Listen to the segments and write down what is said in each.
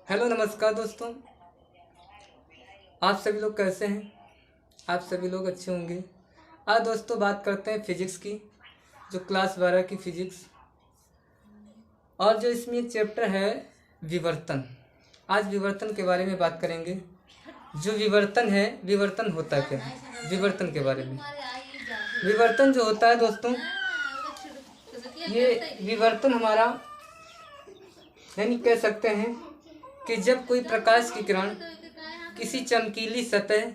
Hello नमस्कार दोस्तों। आप सभी लोग कैसे हैं? आप सभी लोग अच्छे होंगे। आज दोस्तों बात करते हैं फिजिक्स की, जो क्लास 12 की फिजिक्स, और जो इसमें एक चैप्टर है विवर्तन। आज विवर्तन के बारे में बात करेंगे। जो विवर्तन है, विवर्तन होता क्या है, विवर्तन के बारे में। विवर्तन जो होता है दोस्तों, ये विवर्तन हमारा यानी कह सकते हैं कि जब कोई प्रकाश की किरण किसी चमकीली सतह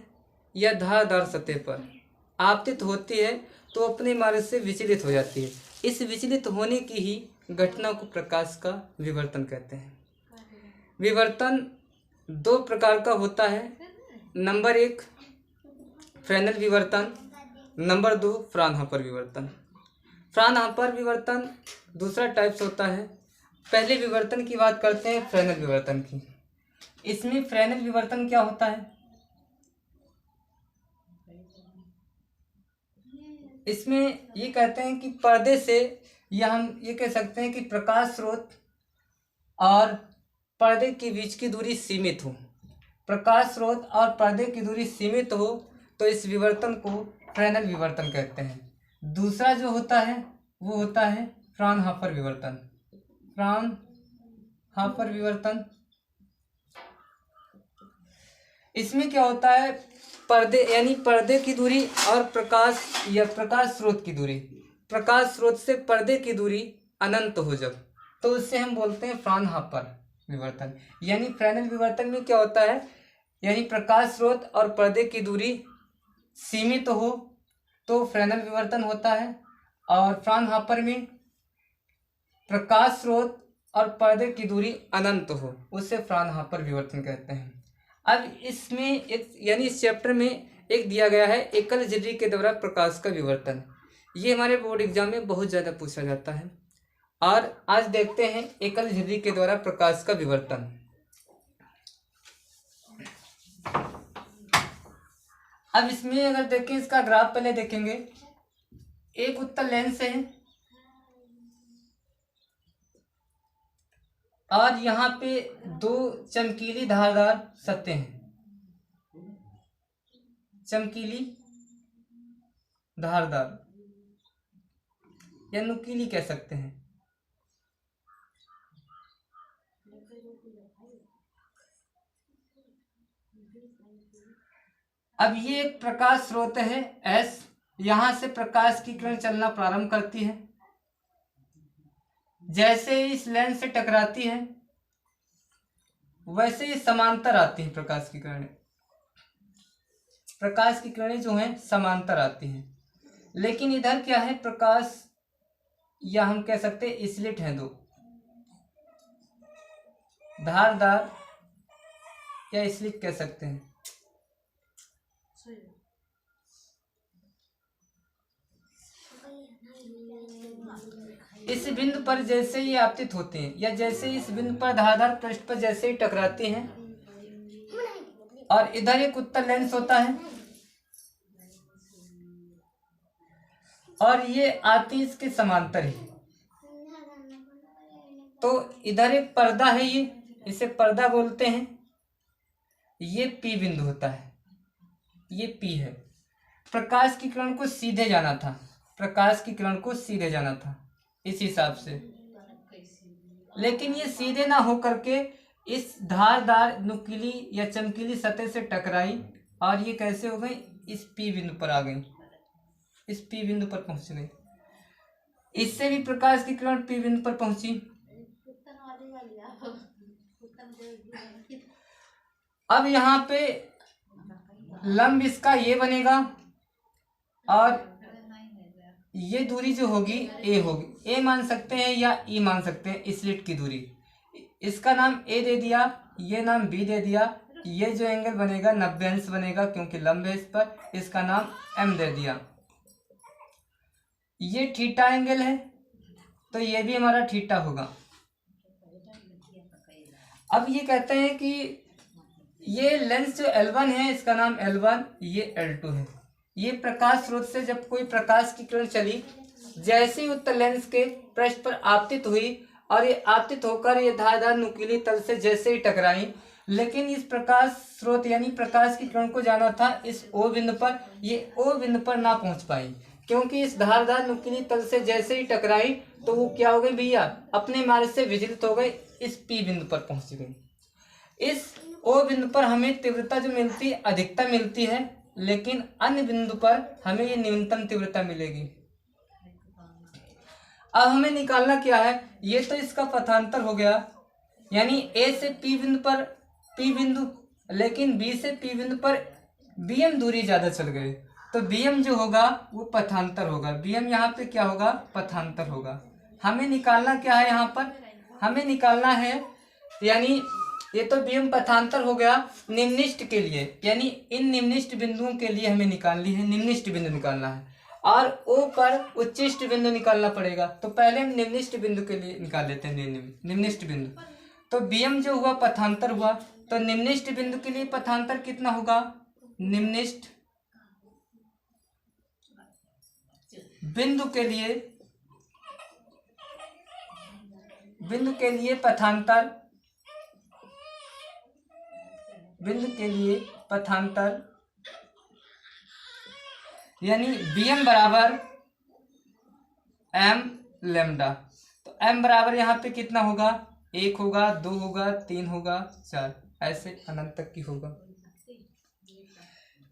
या धारदार सतह पर आपतित होती है तो अपने मार्ग से विचलित हो जाती है। इस विचलित होने की ही घटना को प्रकाश का विवर्तन कहते हैं। विवर्तन दो प्रकार का होता है। नंबर 1 फ्रेनेल विवर्तन, नंबर 2 फ्राउनहोफर विवर्तन। फ्राउनहोफर विवर्तन दूसरा टाइप्स होता है। पहले विवर्तन की बात करते हैं, फ्रेनेल विवर्तन की। इसमें फ्रेनेल विवर्तन क्या होता है? इसमें ये कहते हैं कि पर्दे से, या हम ये कह सकते हैं कि प्रकाश स्रोत और पर्दे के बीच की दूरी सीमित हो। प्रकाश स्रोत और पर्दे की दूरी सीमित हो तो इस विवर्तन को फ्रेनेल विवर्तन कहते हैं। दूसरा जो होता है वो होता है फ्राउनहोफर विवर्तन। फ्राउनहोफर विवर्तन, इसमें क्या होता है, पर्दे यानी पर्दे की दूरी और प्रकाश या प्रकाश स्रोत की दूरी, प्रकाश स्रोत से पर्दे की दूरी अनंत हो जब, तो उससे हम बोलते हैं फ्राउनहोफर विवर्तन। यानी फ्रेनेल विवर्तन में क्या होता है, यानी प्रकाश स्रोत और पर्दे की दूरी सीमित हो तो फ्रेनेल विवर्तन होता है, और फ्राउनहोफर में प्रकाश स्रोत और पर्दे की दूरी अनंत हो, उसे फ्राउनहोफर विवर्तन कहते हैं। अब इसमें एक यानी इस चैप्टर में एक दिया गया है एकल झिर्री के द्वारा प्रकाश का विवर्तन। ये हमारे बोर्ड एग्जाम में बहुत ज़्यादा पूछा जाता है। और आज देखते हैं एकल झिर्री के द्वारा प्रकाश का विवर्तन। अब इसमें अगर देखें, इसका ग्राफ पहले देखेंगे। एक उत्तल लेंस है और यहाँ पे दो चमकीली धारदार सतह हैं, चमकीली धारदार या नुकीली कह सकते हैं। अब ये एक प्रकाश स्रोत है एस, यहां से प्रकाश की किरण चलना प्रारंभ करती है। जैसे ही इस लेंस से टकराती है वैसे ही समांतर आती है प्रकाश की किरणें। प्रकाश की किरणें जो हैं समांतर आती हैं, लेकिन इधर क्या है, प्रकाश, या हम कह सकते हैं स्लिट हैं, दो धारदार या स्लिट कह सकते हैं। इस बिंदु पर जैसे ही आपतित होते हैं या जैसे ही इस बिंदु पर धारदार पृष्ठ पर जैसे ही टकराते हैं, और इधर एक उत्तल लेंस होता है और ये आती इसके समांतर ही, तो इधर एक पर्दा है, ये इसे पर्दा बोलते हैं। ये पी बिंदु होता है, ये पी है। प्रकाश की किरण को सीधे जाना था, प्रकाश की किरण को सीधे जाना था इस हिसाब से, लेकिन ये सीधे ना हो करके इस धारदार नुकीली या चमकीली सतह से टकराई और ये कैसे हो गई, इस पी बिंदु पर आ गई, इस पी बिंदु पर पहुंच गई। इससे भी प्रकाश की किरण पी बिंदु पर पहुंची। अब यहाँ पे लंब इसका ये बनेगा और ये दूरी जो होगी ए होगी, ए मान सकते हैं या ई मान सकते हैं, स्लिट की दूरी। इसका नाम ए दे दिया, ये नाम बी दे दिया। ये जो एंगल बनेगा 90 अंश बनेगा क्योंकि लंब है इस पर, इसका नाम एम दे दिया। ये थीटा एंगल है तो ये भी हमारा थीटा होगा। अब ये कहते हैं कि ये लेंस जो L1 है इसका नाम L1, ये L2 है। ये प्रकाश स्रोत से जब कोई प्रकाश की किरण चली, जैसे ही उत्तल लेंस के पृष्ठ पर आपतित हुई और ये आपतित होकर ये धारदार नुकीली तल से जैसे ही टकराई, लेकिन इस प्रकाश स्रोत यानी प्रकाश की किरण को जाना था इस O बिंदु पर, ये O बिंदु पर ना पहुंच पाई, क्योंकि इस धारदार नुकीली तल से जैसे ही टकराई तो वो क्या हो गई भैया, अपने मार्ग से विचलित हो गई, इस P बिंदु पर पहुंच गई। इस O बिंदु पर हमें तीव्रता जो मिलती है अधिकतम मिलती है, लेकिन अन्य बिंदु पर हमें ये न्यूनतम तीव्रता मिलेगी। अब हमें निकालना क्या है, ये तो इसका पथांतर हो गया, यानी A से P बिंदु पर P बिंदु, लेकिन B से P बिंदु पर BM दूरी ज्यादा चल गई, तो BM जो होगा वो पथांतर होगा। BM यहाँ पे क्या होगा, पथांतर होगा। हमें निकालना क्या है, यहाँ पर हमें निकालना है, यानी ये तो BM पथांतर हो गया निम्निष्ट के लिए, यानी इन निम्निष्ट बिंदुओं के लिए हमें निकालनी है, निम्निष्ट बिंदु निकालना है, और O पर उच्चिष्ट बिंदु निकालना पड़ेगा। तो पहले हम निम्निष्ट बिंदु के लिए निकाल लेते हैं, निम्निष्ट बिंदु। तो BM जो हुआ पथांतर हुआ, तो निम्निष्ट बिंदु के लिए पथांतर कितना होगा, निम्निष्ट बिंदु के लिए पथांतर, बिंदु के लिए पथांतर यानी BM बराबर m लैम्डा। तो m बराबर यहाँ पे कितना होगा, 1 होगा, 2 होगा, 3 होगा, 4, ऐसे अनंत तक की होगा।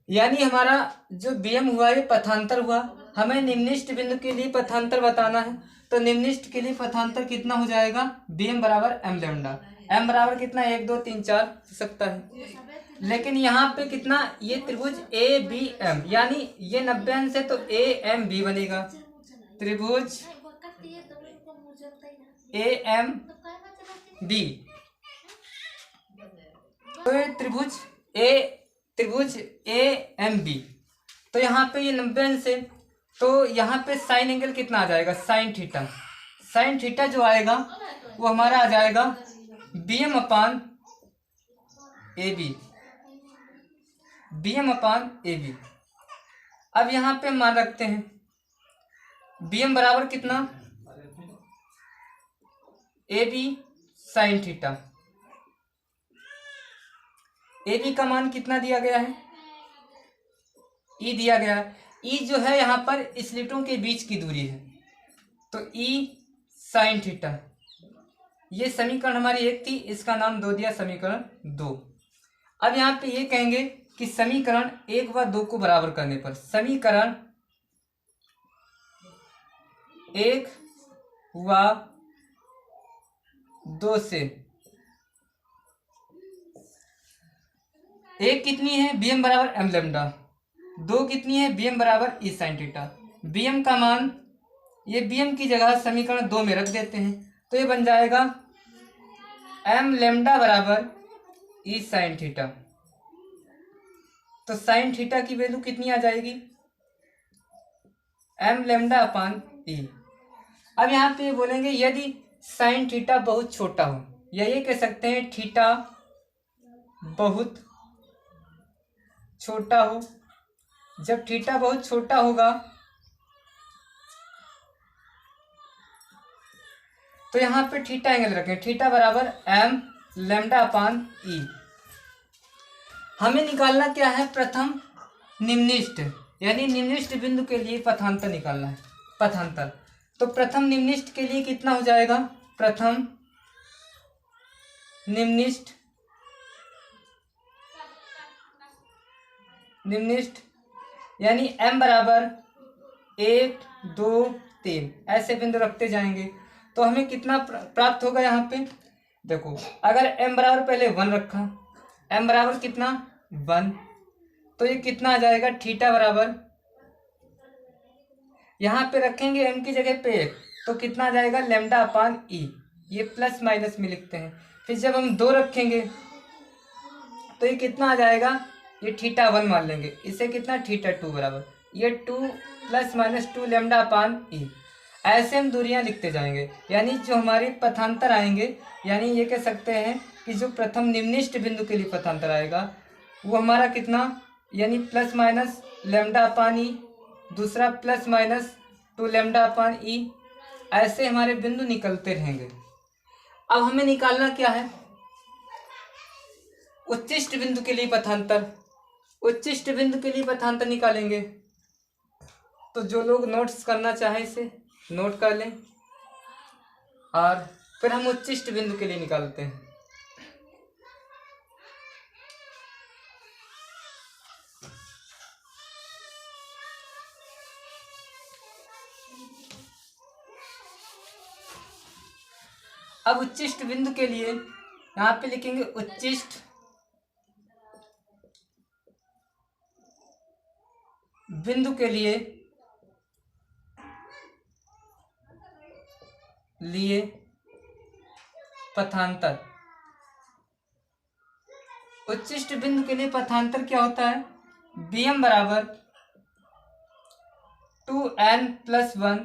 यानी हमारा जो BM हुआ ये पथांतर हुआ। हमें निम्निष्ट बिंदु के लिए पथांतर बताना है, तो निम्निष्ट के लिए पथांतर कितना हो जाएगा, BM बराबर m लैम्डा। m बराबर कितना, 1 2 3 4 हो सकता है, लेकिन यहाँ पे कितना, ये त्रिभुज ABM, यानी ये 90 अंश है तो AMB बनेगा, त्रिभुज AMB। तो ये त्रिभुज AMB, तो यहाँ पे ये 90 अंश है, तो यहाँ पे साइन एंगल कितना आ जाएगा, साइन थीटा। साइन थीटा जो आएगा वो हमारा आ जाएगा BM अपान AB, BM अपान AB। अब यहाँ पे मान रखते हैं BM बराबर कितना, AB साइन थीटा। AB का मान कितना दिया गया है, E दिया गया है। E जो है यहाँ पर स्लिटों के बीच की दूरी है, तो E साइन थीटा। ये समीकरण हमारी 1 थी, इसका नाम 2 दिया, समीकरण 2। अब यहाँ पे ये कहेंगे कि समीकरण 1 व 2 को बराबर करने पर, समीकरण 1 व 2 से 1 कितनी है, BM बराबर m लैम्डा, 2 कितनी है, BM बराबर E साइन थीटा। BM का मान, ये BM की जगह समीकरण 2 में रख देते हैं, तो ये बन जाएगा m लैम्डा बराबर E साइन थीटा। तो साइन थीटा की वैल्यू कितनी आ जाएगी, m लैम्डा अपान E। अब यहाँ पे बोलेंगे यदि साइन थीटा बहुत छोटा हो, या ये कह सकते हैं थीटा बहुत छोटा हो। जब थीटा बहुत छोटा होगा तो यहाँ पे थीटा एंगल रखें, थीटा बराबर m लैम्डा अपान E। हमें निकालना क्या है, प्रथम निम्निष्ट, यानी निम्निष्ट बिंदु के लिए पथांतर निकालना है, पथांतर। तो प्रथम निम्निष्ट के लिए कितना हो जाएगा, प्रथम निम्निष्ट यानी m बराबर 1 2 3 ऐसे बिंदु रखते जाएंगे, तो हमें कितना प्राप्त होगा। यहाँ पे देखो, अगर m बराबर पहले 1 रखा, m बराबर कितना 1, तो ये कितना आ जाएगा, थीटा बराबर, यहाँ पे रखेंगे m की जगह पे 1, तो कितना आ जाएगा, लैम्डा अपान E। ये प्लस माइनस में लिखते हैं। फिर जब हम 2 रखेंगे तो ये कितना आ जाएगा, ये थीटा 1 मान लेंगे, इसे कितना, थीटा 2 बराबर, ये 2 प्लस माइनस 2 लैम्डा अपान E। ऐसे हम दूरियां लिखते जाएंगे, यानी जो हमारे पथांतर आएंगे, यानी ये कह सकते हैं कि जो प्रथम निम्निष्ट बिंदु के लिए पथांतर आएगा वो हमारा कितना, यानी प्लस माइनस लैम्डा अपान E, दूसरा प्लस माइनस 2 लैम्डा अपान E। ऐसे हमारे बिंदु निकलते रहेंगे। अब हमें निकालना क्या है, उच्चिष्ट बिंदु के लिए पथांतर। उच्चिष्ट बिंदु के लिए पथांतर निकालेंगे। तो जो लोग नोट्स करना चाहें इसे नोट कर लें, और फिर हम उच्चिष्ट बिंदु के लिए निकालते हैं। अब उच्चिष्ट बिंदु के लिए यहाँ पे लिखेंगे उच्चिष्ट बिंदु के लिए पथांतर। उच्चिष्ट बिंदु के लिए पथांतर क्या होता है, Bm बराबर 2n+1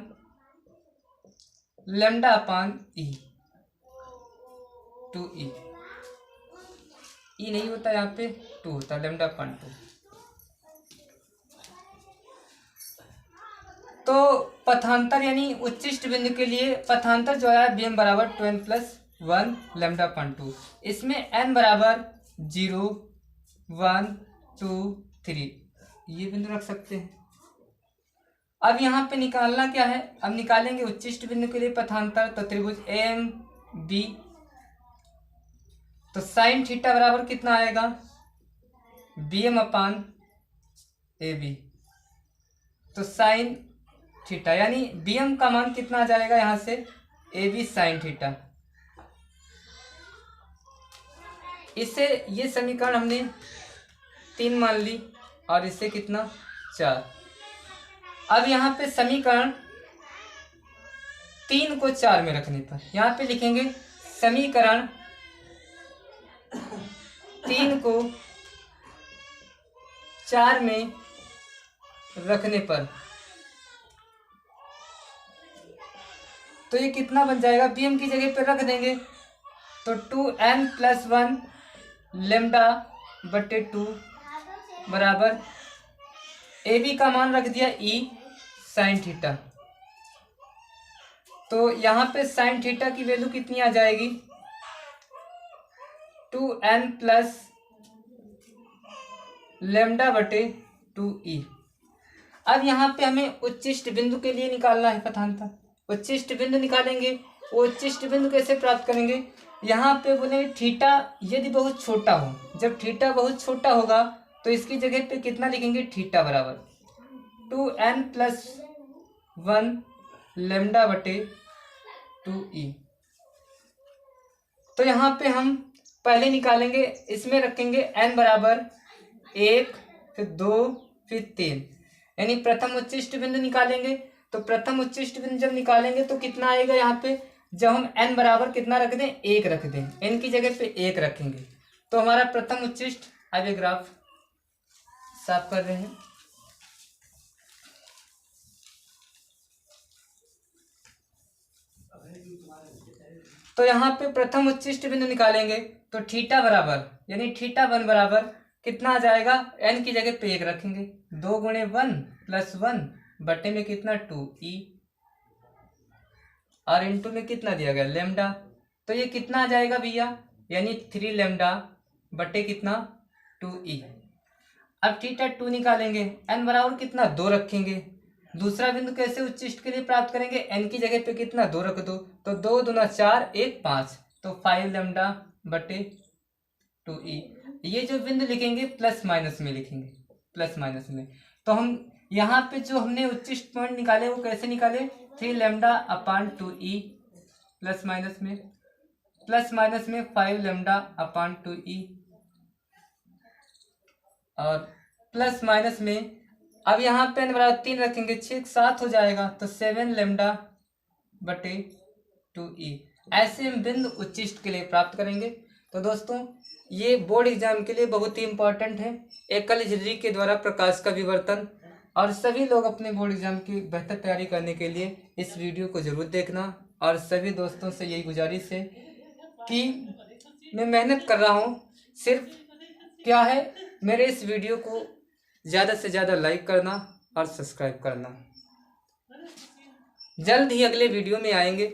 लैम्डा अपान ई। 2e ई नहीं होता, यहाँ पे 2 होता है, लैम्डा अपान 2। तो पथांतर यानी उच्चिष्ट बिंदु के लिए पथांतर जो है Bm बराबर 2n+1 लैम्डा अपान 2। इसमें n बराबर 0, 1, 2, 3 ये बिंदु रख सकते हैं। अब यहाँ पे निकालना क्या है, अब निकालेंगे उच्चिष्ट बिंदु के लिए पथांतर। तो त्रिभुज AMB, तो साइन थीटा बराबर कितना आएगा, Bm अपान AB। तो साइन थीटा यानी Bm का मान कितना आ जाएगा यहाँ से, AB साइन थीटा। इससे ये समीकरण हमने 3 मान ली, और इससे कितना 4। अब यहाँ पे समीकरण 3 को 4 में रखने पर यहाँ पे लिखेंगे समीकरण 3 को 4 में रखने पर तो ये कितना बन जाएगा, Bm की जगह पे रख देंगे तो 2n+1 लैम्डा बटे 2 बराबर AB का मान रख दिया E साइन थीटा। तो यहाँ पे साइन थीटा की वैल्यू कितनी आ जाएगी, 2n प्लस लैम्डा बटे 2e। अब यहाँ पे हमें उच्चिष्ट बिंदु के लिए निकालना है पथांतर। उच्चिष्ट बिंदु निकालेंगे, वो उच्चिष्ट बिंदु कैसे प्राप्त करेंगे, यहाँ पे बोले थीटा यदि बहुत छोटा हो, जब थीटा बहुत छोटा होगा तो इसकी जगह पे कितना लिखेंगे, थीटा बराबर 2n+1 लैम्डा बटे 2e। तो यहाँ पे हम पहले निकालेंगे, इसमें रखेंगे n बराबर 1, फिर 2, फिर 3, यानी प्रथम उच्चिष्ट बिंदु निकालेंगे। तो प्रथम उच्चिष्ट बिंदु जब निकालेंगे तो कितना आएगा, यहाँ पे जब हम n बराबर कितना रख दें, 1 रख दें, n की जगह पे 1 रखेंगे तो हमारा प्रथम उच्चिष्ट। अब ये ग्राफ साफ कर रहे हैं। तो यहाँ पे प्रथम उच्चिष्ट बिंदु निकालेंगे तो थीटा बराबर यानी θ1 बराबर कितना आ जाएगा, n की जगह पे 1 रखेंगे, 2 गुणे 1 प्लस 1 बटे में कितना 2e, और इंटू में कितना दिया गया लैम्डा। तो ये कितना आ जाएगा भैया, यानी 3 लैम्डा बटे कितना 2e। अब θ2 निकालेंगे, n बराबर कितना 2 रखेंगे। दूसरा बिंदु कैसे उच्चिष्ट के लिए प्राप्त करेंगे, n की जगह पे कितना 2 रख दो, तो 2 दूना 4, 1 5, तो 5 लैम्डा बटे 2e। ये जो बिंदु लिखेंगे प्लस माइनस में लिखेंगे, प्लस माइनस में। तो हम यहाँ पे जो हमने उच्चिष्ट पॉइंट निकाले वो कैसे निकाले, 3 लैम्डा अपान 2e, प्लस माइनस में 5 लैम्डा अपान 2e, और प्लस माइनस में अब यहाँ पे n बराबर 3 रखेंगे, 6 7 हो जाएगा, तो 7 लैम्डा बटे 2e। ऐसे हम बिंदु उच्चिष्ट के लिए प्राप्त करेंगे। तो दोस्तों ये बोर्ड एग्जाम के लिए बहुत ही इम्पोर्टेंट है, एकल झिल्ली के द्वारा प्रकाश का विवर्तन। और सभी लोग अपने बोर्ड एग्जाम की बेहतर तैयारी करने के लिए इस वीडियो को जरूर देखना। और सभी दोस्तों से यही गुजारिश है कि मैं मेहनत कर रहा हूँ, सिर्फ क्या है मेरे इस वीडियो को ज़्यादा से ज़्यादा लाइक करना और सब्सक्राइब करना। जल्द ही अगले वीडियो में आएंगे।